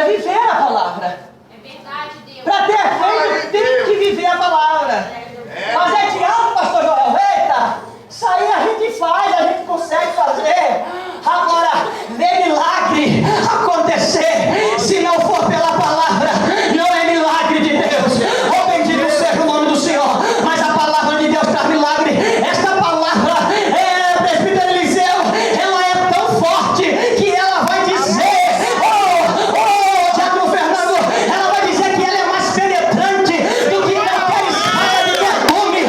é viver a palavra. É verdade, Deus. Para ter efeito, tem que viver a palavra. Mas é teatro, pastor Joel. Eita, isso aí a gente faz, a gente consegue fazer. Agora, ver milagre acontecer, se não for pela palavra, não é milagre de Deus. Oh, bendito seja o nome do Senhor. Mas a palavra de Deus traz milagre. Esta palavra, presbítero Eliseu, ela é tão forte que ela vai dizer, Diácono Fernando, ela vai dizer que ela é mais penetrante do que qualquer espada de perfume.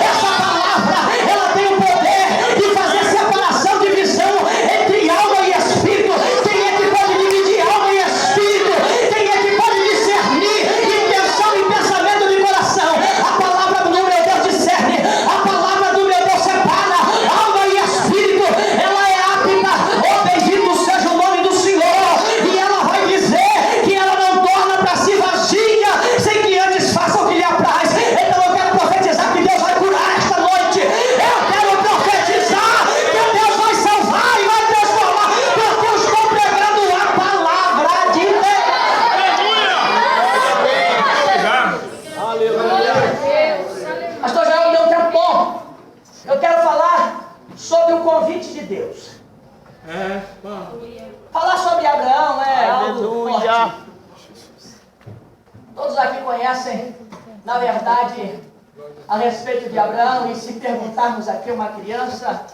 Essa palavra, ela tem o poder de fazer separação, divisão entre alma e espírito. Quem é que pode dividir alma e espírito? Quem é que pode discernir intenção e pensamento de coração? A palavra do meu Deus discerne, a palavra do meu Deus separa alma e espírito. Ela é apta, bendito seja o nome do Senhor. E ela vai dizer que ela não torna para si vazia, sem que antes faça o que lhe apraz. Então eu quero profetizar que Deus vai curar esta noite. Eu quero profetizar que Deus vai salvar e vai transformar, porque eu estou pregando a palavra de Deus. Pastor Joel, deu um tempo bom. Eu quero falar sobre o convite de Deus. Falar sobre Abraão é algo forte. Todos aqui conhecem, na verdade, a respeito de Abraão. E se perguntarmos aqui uma criança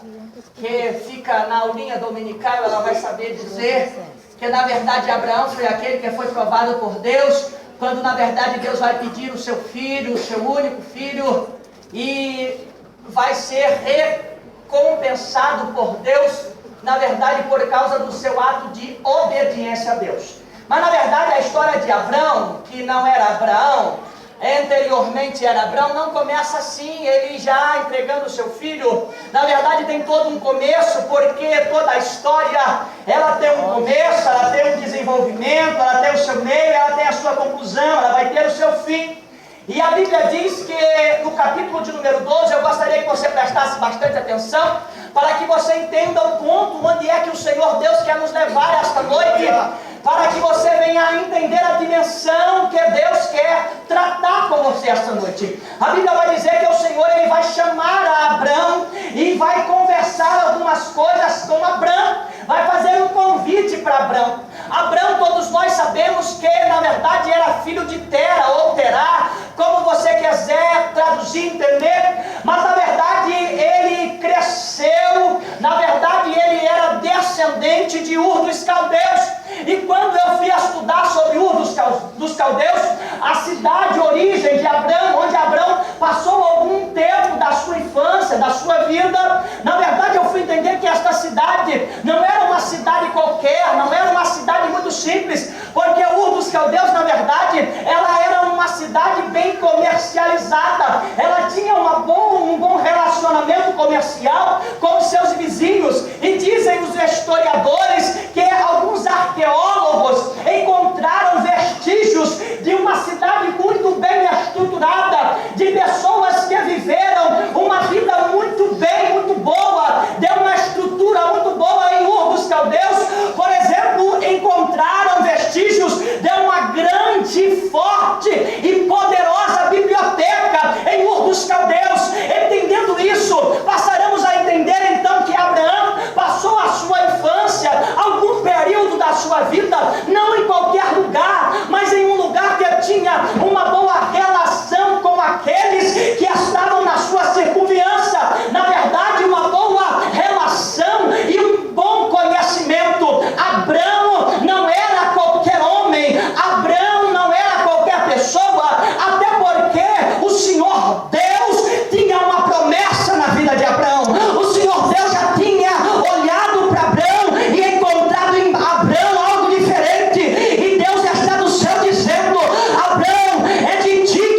que fica na aulinha dominical, ela vai saber dizer que na verdade Abraão foi aquele que foi provado por Deus, quando na verdade Deus vai pedir o seu filho, o seu único filho, e vai ser recompensado por Deus, na verdade por causa do seu ato de obediência a Deus. Mas na verdade a história de Abraão, que não era Abraão, anteriormente era Abraão, não começa assim, ele já entregando o seu filho. Na verdade tem todo um começo, porque toda a história, ela tem um começo, ela tem um desenvolvimento, ela tem o seu meio, ela tem a sua conclusão, ela vai ter o seu fim. E a Bíblia diz que no capítulo de número 12, eu gostaria que você prestasse bastante atenção, para que você entenda o ponto onde é que o Senhor Deus quer nos levar esta noite, para que você venha a entender a dimensão que Deus quer tratar com você esta noite. A Bíblia vai dizer que o Senhor ele vai chamar a Abraão e vai conversar algumas coisas com Abraão, vai fazer um convite para Abraão. Abraão, todos nós sabemos que na verdade era filho de Tera ou Terá, como você quiser traduzir, entender, mas na verdade ele cresceu, na verdade ele era descendente de Ur dos Caldeus. E quando eu fui estudar sobre Ur dos Caldeus, a cidade origem de Abraão, onde Abraão passou algum tempo da sua infância, da sua vida, na verdade eu fui entender que esta cidade não era uma cidade qualquer, não era uma cidade muito simples, porque Ur dos Caldeus, na verdade, ela era uma cidade bem comercializada, ela tinha um bom relacionamento comercial com os seus vizinhos, e dizem os historiadores que alguns arqueólogos encontraram vestígios de uma cidade muito bem estruturada, de pessoas que viveram uma vida muito bem, muito boa, de uma estrutura muito boa em Ur dos Caldeus. Por exemplo, encontraram vestígios de uma grande, forte e poderosa biblioteca em Ur dos Caldeus. Entendendo isso, passaremos a entender então que Abraão passou a sua infância, algum período da sua vida, não em qualquer lugar, mas em um lugar que tinha uma boa relação com aqueles que estavam na sua circunviança. Na verdade, uma boa relação e um bom conhecimento. Abraão não era qualquer homem, Abraão não era qualquer pessoa, até porque o Senhor Deus tinha uma promessa na vida de Abraão. O Senhor Deus já tinha olhado para Abraão e encontrado em Abraão algo diferente, e Deus está do céu dizendo: Abraão, é de ti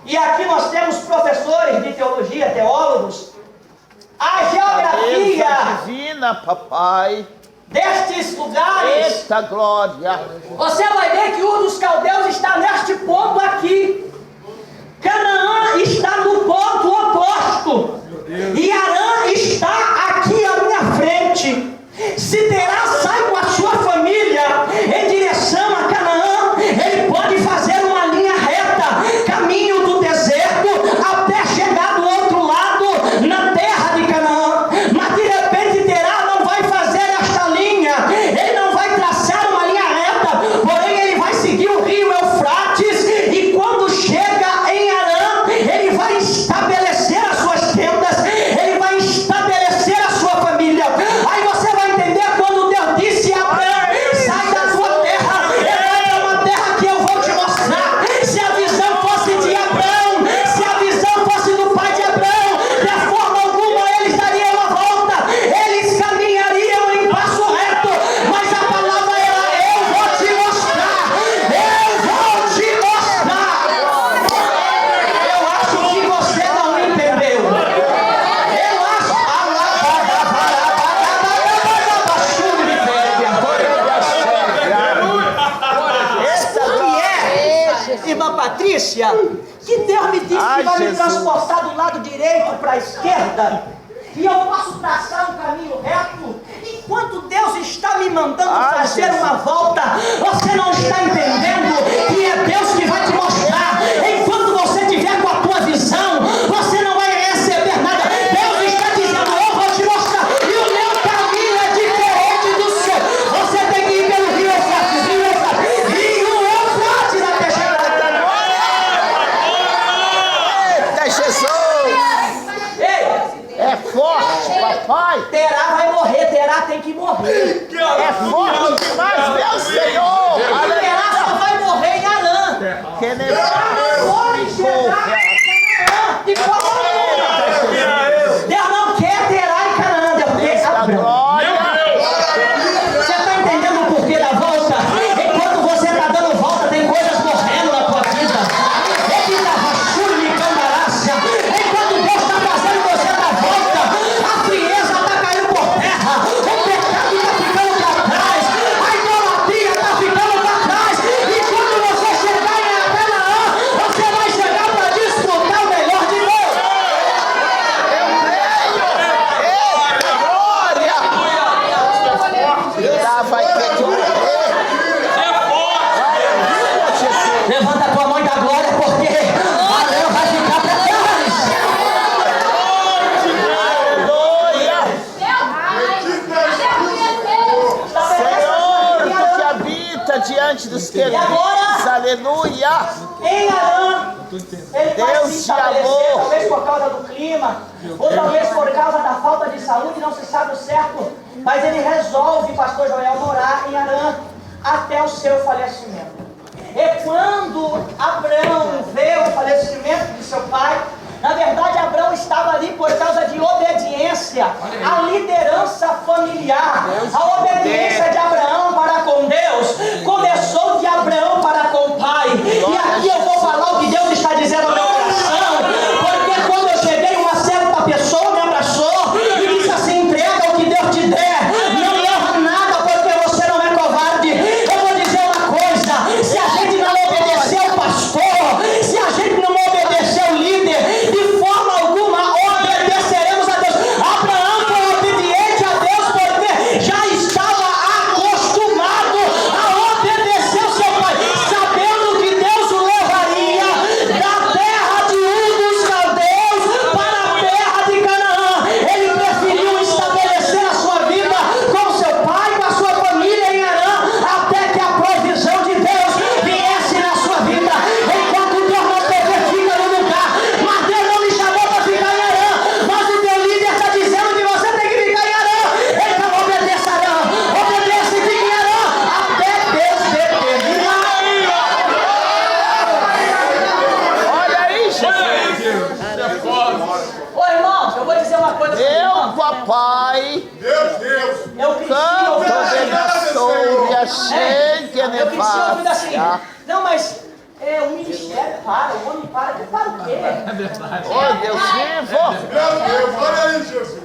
E aqui nós temos professores de teologia, teólogos. A geografia divina, papai. Destes lugares. Eita glória. Você vai ver que Ur dos Caldeus está neste ponto aqui. Canaã está no ponto oposto. E Harã está aqui à minha frente. Se Terá sai com a sua família em direção a Canaã, ele pode fazer uma linha reta, caminho do deserto, até chegar do outro lado, na terra de Canaã. Mas de repente Terá não vai fazer esta linha, ele não vai traçar uma linha reta, porém ele vai seguir o rio Eufrates, e quando chega em Harã, ele vai estabelecer as suas tendas, ele vai estabelecer a sua família. Aí você vai entender quando Deus disse a Abraão: sai da tua terra e vai para uma terra que eu vou te mostrar. Se a visão fosse de Abraão, se a visão fosse do pai de Abraão, de forma alguma eles dariam uma volta, eles caminhariam em passo reto, mas a palavra era: eu vou te mostrar, eu vou te mostrar. Eu acho que você não entendeu. Eu acho Irmã Patrícia, que Deus me disse que vai me transportar do lado direito para a esquerda, e eu posso traçar um caminho reto, enquanto Deus está me mandando fazer uma volta. Você não está entendendo que é Deus que vai te mostrar. Enquanto você tiver com a tua visão, você não vai receber nada. Deus está dizendo: eu vou te mostrar, e o meu caminho é diferente do seu. Você tem que ir pelo rio Eufrates, rio Eufrates até chegar a Canaã. Eita Jesus. Ei, É forte, papai. Terá vai morrer, Terá tem que morrer. É forte demais, meu Senhor. Terá só vai morrer em Harã. Que nem Terá não pode chegar em Canaã de forma alguma. Deus não quer Terá em Canaã, Deus quer Abraão. glória. Você está entendendo o porquê da volta? Enquanto você está dando volta, tem coisas morrendo na tua vida. Enquanto Deus está fazendo você dar volta, a frieza está caindo por terra, o pecado está ficando para trás, a idolatria está ficando para trás. E quando você chegar em Canaã, você vai chegar para desfrutar o melhor de Deus. Eita glória. Lá vai ter que morrer. Levanta a tua mão e dá glória, porque Harã vai ficar para trás. Glória. Senhor, tu que habita diante dos querubins. Aleluia. Em Harã, ele vai Deus se te estabelecer, amou. talvez por causa do clima, ou talvez por causa da falta de saúde, não se sabe o certo, mas ele resolve, pastor Joel, morar em Harã até o seu falecimento. E quando Abraão vê o falecimento de seu pai, na verdade Abraão estava ali por causa de obediência, a liderança familiar, a obediência de Abraão para com Deus, começou de Abraão para com o pai. E aqui eu vou falar o que Deus está dizendo ao meu coração, porque quando eu cheguei, uma certa pessoa me abraçou e disse assim: entrega o que Deus te der, não leva nada, porque você não é covarde. Eu vou dizer uma coisa: se a gente não obedecer o pastor, se a gente não obedecer o líder, de forma alguma obedeceremos a Deus. Abraão foi obediente a Deus porque já estava acostumado a obedecer o seu pai, sabendo que Deus o levaria da terra de Ur dos Caldeus para a terra de Canaã. Ele preferiu estabelecer a sua vida com seu pai, com a sua família em Harã, até que a provisão de Deus viesse na sua vida. Enquanto Deus não te fica no lugar, mas Deus não me chamou para ficar em Harã, mas o teu líder está dizendo que você tem que ficar em Harã. Então obedeça Harã, obedeça e fique em Harã até Deus determinar. Olha aí, Jesus. Ô irmãos, eu vou dizer uma coisa para os Meu irmãos. papai. Eu cresci Canto ouvindo de assim. nação, a gente Eu cresci ouvindo assim. Não, mas o ministério para, o homem para. Que para o quê? Oh, Deus vivo. Meu Deus, olha aí, Jesus.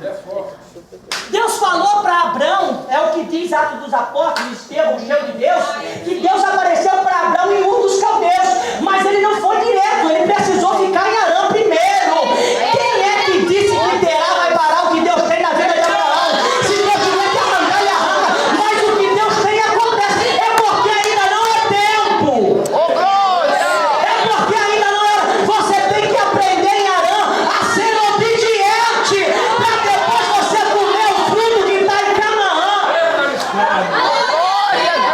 Deus falou para Abrão, é o que diz Atos dos Apóstolos, Estevão, cheio de Deus, que Deus apareceu para Abrão em Ur dos Caldeus, mas ele não foi direto, ele precisou ficar em Harã primeiro. Quem é que disse que Terá vai parar o que Deus tem na vida de Abraão? Se Deus tiver que arrancar, ele arranca, mas o que Deus tem acontece, é porque ainda não é tempo. Oh, glória. É porque ainda não é. Você tem que aprender em Harã a ser obediente, para depois você comer o fruto que está em Canaã. Glória a Deus.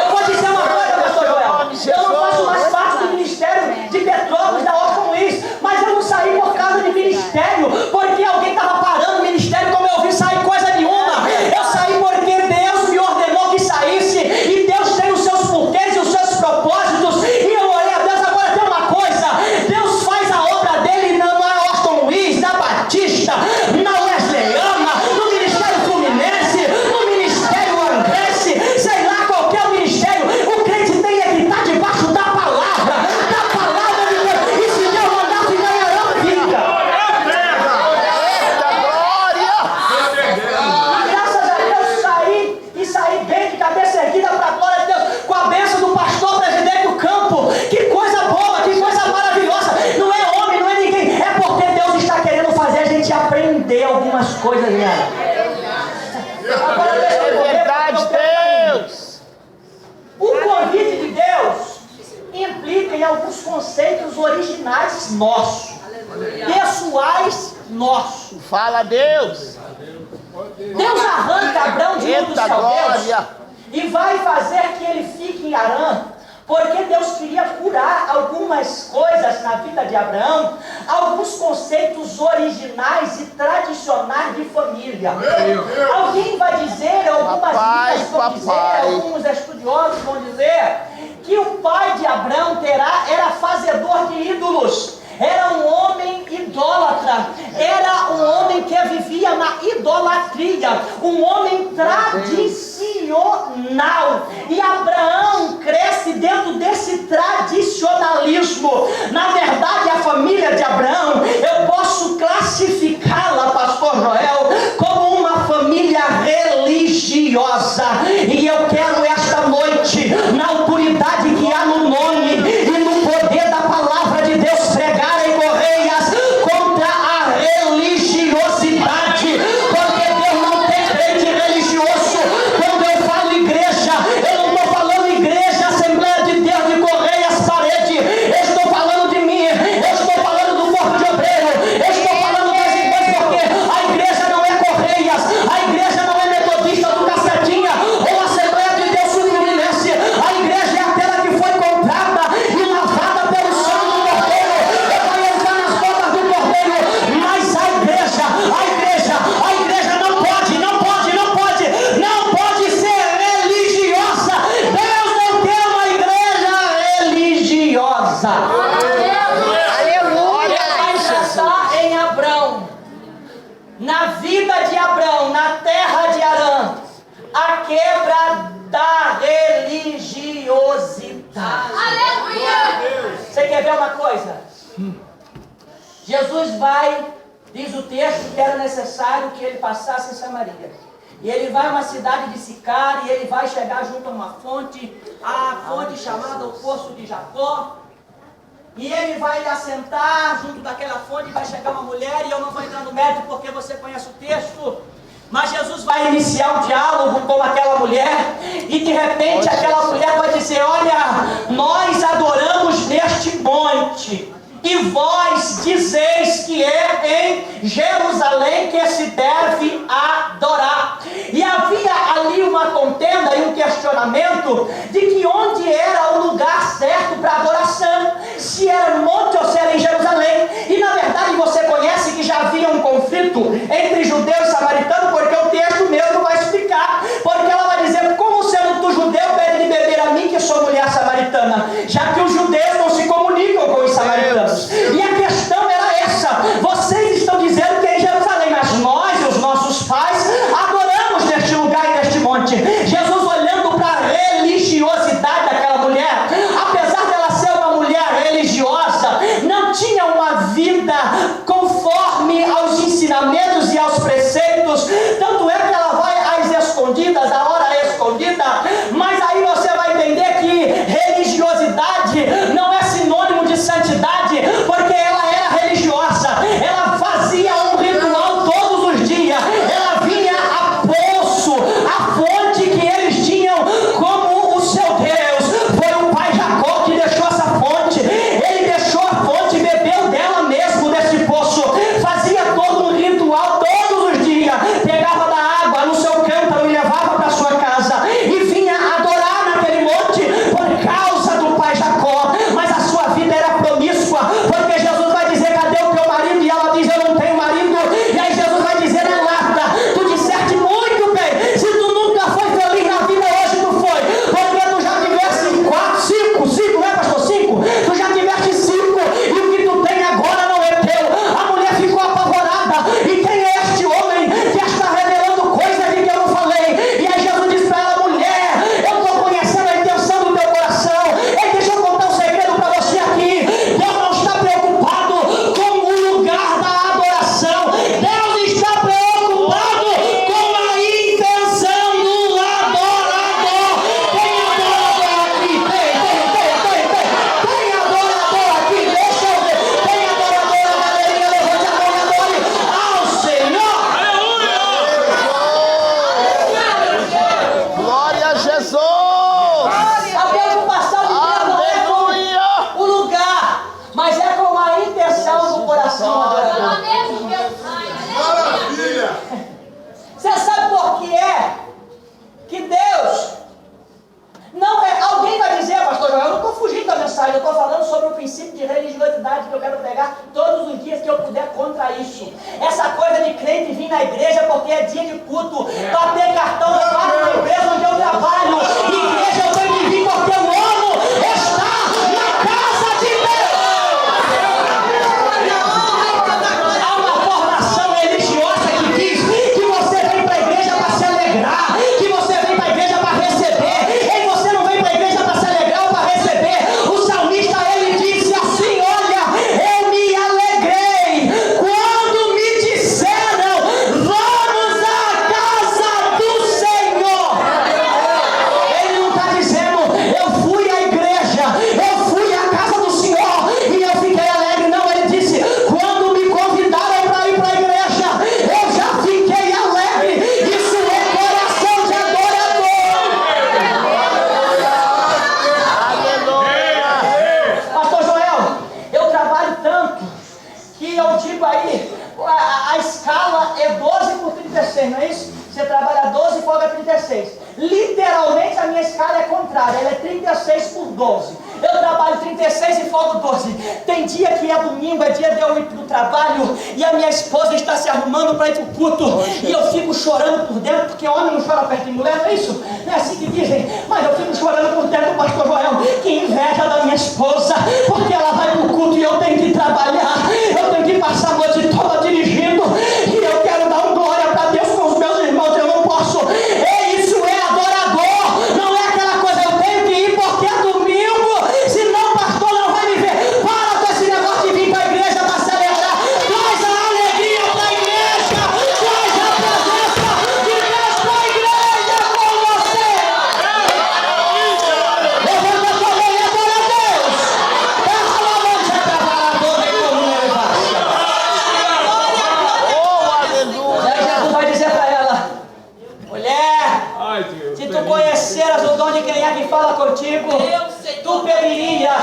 Eu vou dizer uma coisa, pastor Joel. Eu não faço mais parte do ministério de Petrópolis, da Ótica Luiz, mas eu não saí por causa de ministério, porque alguém estava parando o ministério, como eu vi sair coisa nenhuma. Eu saí porque Deus me ordenou que saísse, e Deus tem os seus porquês e os seus propósitos, e eu orei a Deus. Agora tem uma coisa, Deus faz a obra dele na Ótica Luiz, na Batista, na Wesleyana, no Ministério Fluminense, no Ministério Andresse, sei lá, qualquer ministério. O crente tem que estar debaixo da palavra de Deus. E se Deus mandar ficar em Harã, fica. Eita, glória. E graças a Deus saí bem, de cabeça erguida para a glória de Deus, com a bênção do pastor presidente do campo. Que coisa boa, que coisa maravilhosa. Não é homem, não é ninguém, é porque Deus está querendo fazer a gente aprender algumas coisas, né? Agora deixa eu É ver, verdade, Deus. o convite de Deus implica em alguns conceitos originais nossos, pessoais nossos. Fala, Deus. Deus arranca Abrão de Ur dos Eita, Caldeus glória. e vai fazer que ele fique em Harã, porque Deus queria curar algumas coisas na vida de Abraão, alguns conceitos originais e tradicionais de família. Alguém vai dizer, algumas Papai, vidas vão dizer, papai. alguns estudiosos vão dizer, que o pai de Abraão, Terá, era fazedor de ídolos. Era um homem idólatra, era um homem que vivia na idolatria, um homem tradicional. E Abraão cresce dentro desse tradicionalismo. Na verdade, a família de Abraão, eu posso classificá-la, pastor Joel, como uma família religiosa. E eu quero esta noite, na autoridade que há no nome e no poder da palavra de Deus, pregar em correias contra a religiosidade, porque Deus não tem crente religioso. Quando eu falo igreja, eu não estou falando igreja, Assembleia de Deus de Correias, parede, eu estou falando de mim, eu estou falando do corpo de obreiro, eu estou falando das irmãs, porque a igreja não é Correias, a igreja não é Metodista do Cacetinha ou Assembleia de Deus Fluminense, a igreja é aquela que foi comprada e lavada pelo sangue do Cordeiro, e vai entrar nas portas do Cordeiro. Mas a igreja não pode ser religiosa. Deus não quer uma igreja religiosa. Aleluia. Vai tratar em Abrão, na vida de Abrão, na terra de Harã, a quebra da religiosidade. Você quer ver uma coisa? Jesus vai, diz o texto, que era necessário que ele passasse em Samaria. E ele vai a uma cidade de Sicar, e ele vai chegar junto a uma fonte, a fonte chamada o Poço de Jacó. E ele vai assentar junto daquela fonte, e vai chegar uma mulher, e eu não vou entrar no mérito porque você conhece o texto. Mas Jesus vai iniciar um diálogo com aquela mulher, e de repente aquela mulher vai dizer: olha, nós adoramos neste monte, e vós dizeis que é em Jerusalém que se deve adorar. E havia ali uma contenda e um questionamento de que onde era o lugar certo para adoração, se era no monte ou se era em Jerusalém. E na verdade você conhece que já havia um conflito entre judeus e samaritanos, porque o texto mesmo vai explicar, porque ela vai dizer: como sendo tu judeu, pede de beber a mim que sou mulher samaritana, já que os judeus não se comunicam com os samaritanos. E a questão era essa: vocês estão dizendo que é em Jerusalém, mas nós e os nossos pais adoramos neste lugar e neste monte. Jesus, olhando para a religião escondidas, a hora escondida. Mas aí você vai entender que religiosidade não é sinônimo de santidade, porque ela era religiosa, ela fazia um ritual todos os dias, ela vinha a poço, a fonte que eles tinham como o seu Deus. Foi o pai Jacó que deixou essa fonte, ele deixou a fonte, bebeu dela mesmo, desse poço, fazia todo um ritual todos os dias, pegava da água no seu cântaro e levava para sua casa, e vinha adorar naquele monte por causa do pai Jacó. Mas a sua vida era promíscua, porque Jesus vai dizer: cadê o teu marido? E ela diz: eu não tenho marido. E aí Jesus vai dizer: Renata, tu disseste muito bem, se tu nunca foi feliz na vida, hoje tu foi, porque tu já tiveste 4, 5, né pastor? 5, tu já tiveste 5, e o que tu tem agora não é teu. A mulher ficou apavorada: e quem é este homem que está revelando coisas de que eu não falei? E aí Jesus diz para ela: mulher, eu estou conhecendo a intenção do teu coração. Ei, deixa eu contar um segredo para você aqui. Deus não está preocupado com o lugar da adoração, Deus está preocupado com a intenção do adorador. Tem adorador aqui, tem adorador aqui, deixa eu ver. Tem adorador na galerinha, levante a mão e adore ao Senhor. Glória a Jesus. A preocupação de Deus não é Aleluia. com o lugar, mas é com a intenção do coração adorador. Maravilha! Você sabe por que é que Deus não é... Alguém vai dizer: pastor Joel, eu não estou fugindo da mensagem, eu estou falando sobre o princípio de religiosidade que eu quero pegar todos os dias que eu puder contra isso. Essa coisa de crente vir na igreja porque é dia de culto, bater cartão no quarto da empresa onde eu trabalho. Igreja eu tenho que vir porque eu amo estar na casa de Deus. Há uma formação religiosa que diz que você vem para a igreja para se alegrar, que você vem para a igreja para receber. E você não vem para a igreja para se alegrar ou para receber. O salmista, ele disse assim: olha, eu me alegrei quando me disseram: vamos à casa do Senhor. Ele não está dizendo: eu fui à igreja, eu fui à casa do Senhor e eu fiquei alegre. Não, ele disse: quando me convidaram para ir para a igreja, eu já fiquei alegre. Isso é coração de adorador. Aleluia. Pastor Joel, eu trabalho tanto que eu digo aí, a escala é 12 por 36, não é isso? Você trabalha 12 e folga 36. Literalmente a minha escala é contrária, ela é 36 por 12. Eu trabalho 36 e folgo 12. Tem dia que é domingo, é dia de eu ir para o trabalho e a minha esposa está se arrumando para ir para o culto. E eu fico chorando por dentro, porque homem não chora perto de mulher, não é isso? Não é assim que dizem? Mas eu fico chorando por dentro, pastor Joel, que inveja da minha esposa, porque ela vai para o culto e eu tenho que trabalhar. Eu tenho que passar a noite toda dirigindo e eu quero dar um glória para Deus com os meus irmãos, eu não posso. Isso é adorador, não é aquela coisa: eu tenho que ir porque é domingo, senão o pastor não vai me ver. Para com esse negócio de vir para a igreja para celebrar. Traz a alegria para a igreja, traz a presença de Deus para a igreja com você. Levanta a tua mão e adora a Deus. Essa mão já trabalhadora e como Oh, aleluia. aí Jesus vai dizer para ela: mulher, Ai, Deus. se tu conheceras o dom de quem é que fala contigo, tu beberia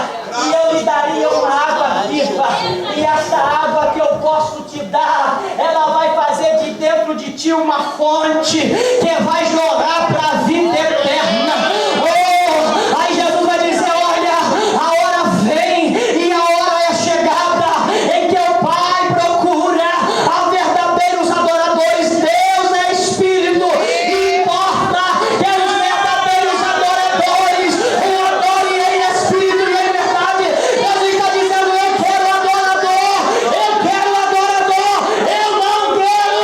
e eu lhe daria uma água viva. E essa água que eu posso te dar, ela vai fazer de dentro de ti uma fonte que vai jorrar para a vida eterna. Oh, aí Jesus vai dizer: olha, a hora vem e a hora é chegada em que o Pai procura a verdadeiros adoradores. Deus é Espírito e importa que os verdadeiros adoradores o adorem em Espírito e em verdade. Deus está dizendo: eu quero adorador, eu quero adorador, eu não quero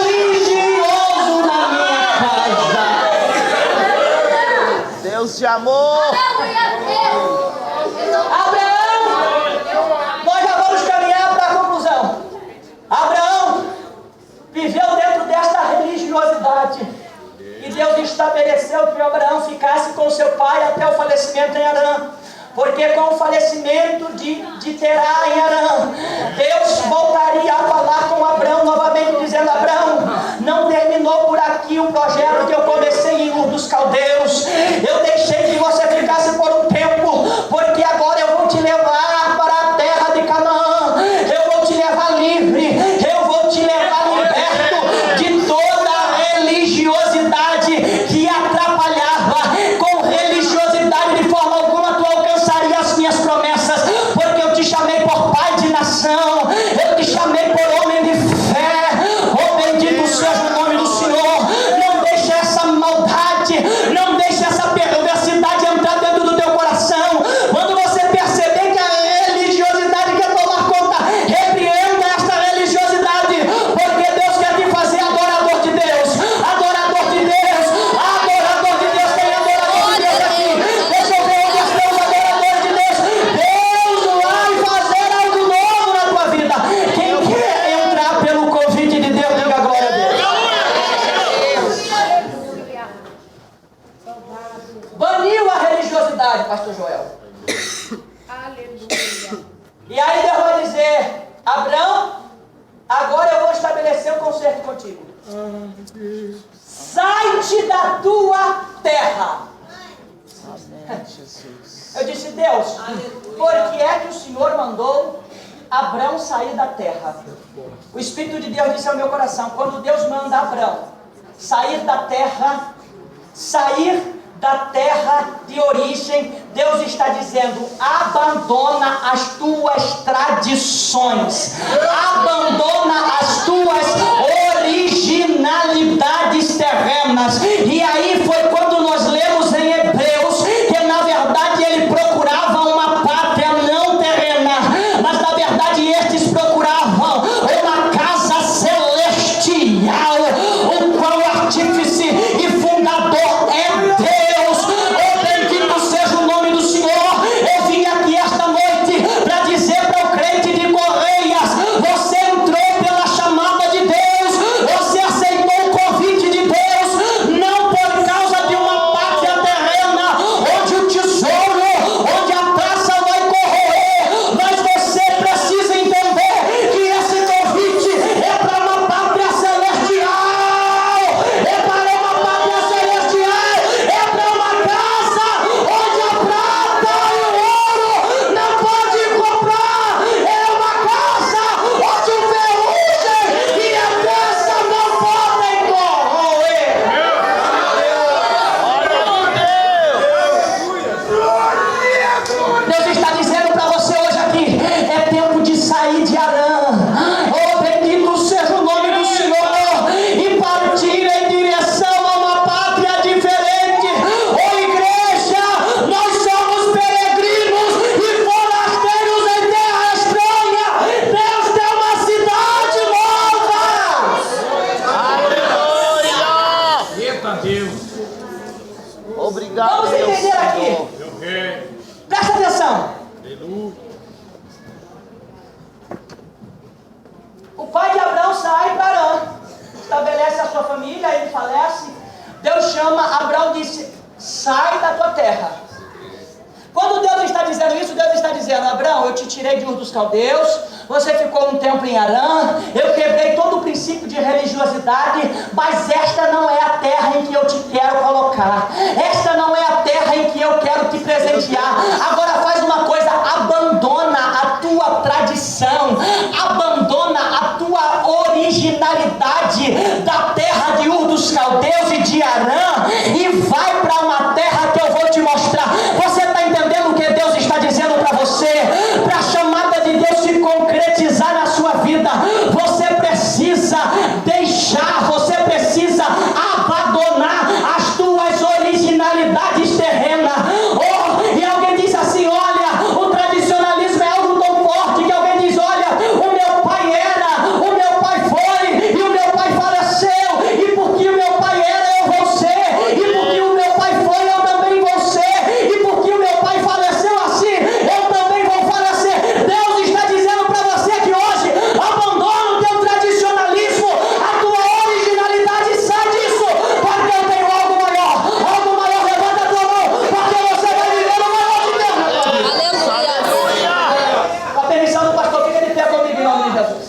religioso na minha casa. Deus de amor. Abraão, nós já vamos caminhar para a conclusão. Abraão viveu dentro desta religiosidade e Deus estabeleceu que Abraão ficasse com seu pai até o falecimento em Harã. Porque com o falecimento de Terá em Harã, Deus voltaria a falar com Abraão novamente, dizendo: Abraão, não terminou por aqui o projeto que eu comecei em Ur dos Caldeus. Eu deixei que você ficasse por um tempo, porque agora eu vou te levar para a terra de Canaã. Eu vou te levar livre, eu vou te levar liberto de toda a religiosidade que atrapalhava. Com religiosidade de forma alguma tu alcançaria as minhas promessas, porque eu te chamei por pai de nação, eu te chamei por homem de fé. Oh, bendito seja o nome do Senhor. Não deixe essa maldade, não deixe essa perversidade entrar dentro do teu coração. Quando você perceber que a religiosidade quer tomar conta, repreenda esta religiosidade, porque Deus quer te fazer adorador de Deus. Adorador de Deus, adorador de Deus. Tem adorador de Deus aqui. Deixa eu ver onde estão os adoradores de Deus. Deus vai fazer algo novo na tua vida. Quem quer entrar pelo convite de Deus, diga glória a Deus. Baniu a religiosidade, pastor Joel. Aleluia. E aí Deus vai dizer: Abraão, agora eu vou estabelecer um concerto contigo. Sai-te da tua terra. Eu disse: Deus, por que é que o Senhor mandou Abraão sair da terra? O Espírito de Deus disse ao meu coração: quando Deus manda Abraão sair da terra de origem, Deus está dizendo: abandona as tuas tradições, abandona as tuas originalidades terrenas. E aí foi quando nós lemos em Hebreus que na verdade ele procurava uma pátria não terrena, mas na verdade estes procuravam uma casa celestial, o qual artífice e fundador é Deus. Oh, bendito seja o nome do Senhor. Eu vim aqui esta noite para dizer para o crente de Correias: você entrou pela chamada de Deus, você aceitou o convite de Deus, não por causa de uma pátria terrena, onde o tesouro, onde a taça vai corroer, mas você precisa entender que esse convite é para uma pátria celestial, é para uma pátria celestial, é para uma casa onde a prata e o ouro não pode comprar, é uma casa onde o ferrugem e a traça não podem corroer. Deus está dizendo para você hoje aqui: é tempo de sair de Harã. Oh, bendito seja o nome do Senhor, e partir em direção a uma pátria diferente. Oh, igreja, nós somos peregrinos e forasteiros em terra estranha. Deus tem uma cidade nova. Aleluia! Eita Deus. Obrigado, Vamos meu entender aqui. Senhor. Meu rei. Presta atenção. Aleluia. O pai de Abraão sai para Harã, estabelece a sua família, ele falece. Deus chama Abraão e disse: sai da tua terra. Quando Deus está dizendo isso, Deus está dizendo: Abraão, eu te tirei de Ur dos Caldeus, você ficou um tempo em Harã, eu quebrei todo o princípio de religiosidade, mas esta não é a terra em que eu te quero colocar, esta não é a terra em que eu quero te presentear. Agora faz uma coisa: abandona a tua tradição, abandona a tua originalidade da terra de Ur dos Caldeus e de Harã e vai para uma terra que eu vou te mostrar. Você está entendendo o que Deus está dizendo para você? Para a chamada de Deus se concretizar na sua vida, você precisa deixar, você precisa abandonar as tuas originalidades terrenas. Oh, e alguém diz assim: olha, o tradicionalismo é algo tão forte que alguém diz: olha, o meu pai era, o meu pai foi, e o meu pai faleceu, e porque o meu pai era, eu vou ser, e porque o meu pai foi, eu também vou ser, e porque o meu pai faleceu assim, eu também vou falecer. Deus está dizendo para você que hoje, abandona o teu tradicionalismo, a tua originalidade, sai disso, porque eu tenho algo Jesus.